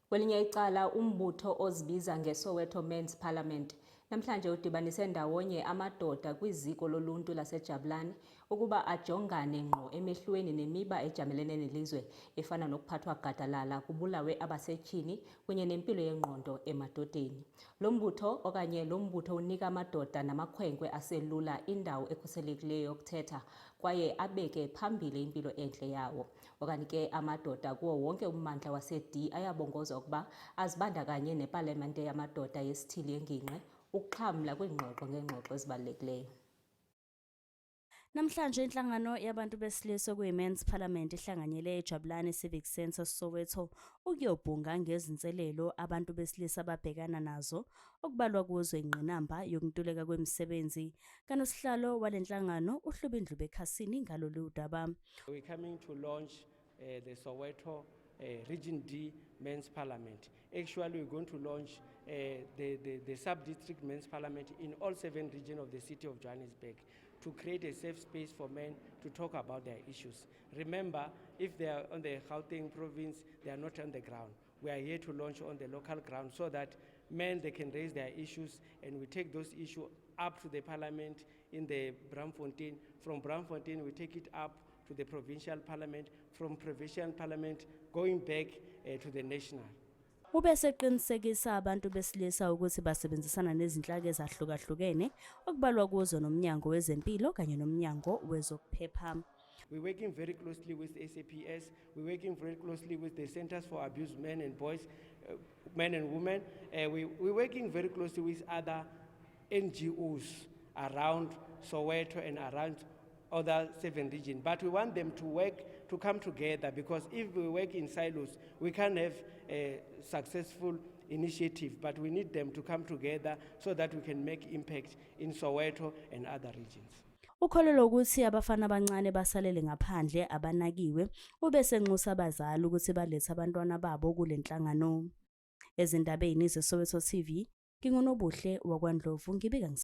Kwelinye icala umbutho ozibiza ngeSoweto Men's Parliament namhlanje udibanise ndawonye amadoda kwiziko loluntu laseJabulani ukuba ajongane ngqo emehlweni nemiba ejamelene nelizwe efana nokuphathwa gadalala kubulawe abasetyhini kunye nempilo yengqondo emadodeni. Lo mbutho unika amadoda namakhwenkwe aselula indawo ekhuselekileyo yokuthetha kwaye abeke phambili impilo entle yawo. Okanye ke amadoda kuwo wonke ummandla wase-D ayabongozwa ukuba azibandakanye nepalamente yamadoda yesithili engingqi ukuxhamla kwiingxoxo ngeengxoxo ezibalulekileyo. Namhlanje inhlangano yabantu besilisa okuyi-Men's Parliament ihlanganyele eJabulani Civic Centre Soweto ukuyobhunga ngezinselelo abantu besilisa ababhekana nazo okubalwa kuzo ingqinamba yokuntuleka kwemisebenzi. Kanosihlalo walenhlangano uHlubindlu Bekhasini ngalolu daba. We're coming to launch the Soweto Region D Men's Parliament. Actually, we're going to launch the sub-district Men's Parliament in all 7 regions of the city of Johannesburg to create a safe space for men to talk about their issues. Remember, if they are on the Gauteng province, they are not on the ground. We are here to launch on the local ground so that men, they can raise their issues, and we take those issues up to the parliament in the Braamfontein. From Braamfontein, we take it up to the provincial parliament, from provincial parliament going back to the national. Ubese qinisekisa abantu besilisa ukuthi basebenzisana nezinhlaka ezahlukahlukene okubalwa kuzo nomnyango wezempilo kanye nomnyango wezokuphepha. We're working very closely with SAPS. We're working very closely with the Centers for Abused Men and Boys, Men and Women. We're working very closely with other NGOs around Soweto and around other 7 regions. But we want them to come together, because if we work in silos, we can't have a successful initiative, but we need them to come together so that we can make impact in Soweto and other regions. Ukholelwa ukuthi abafana abancane basalele ngaphandle abanakiwe ubese nxusa abazali ukuthi balethe abantwana babo kulenhlangano. Ezindabeni zeSoweto TV, ngingonobuhle wakwaNdlovu ngibika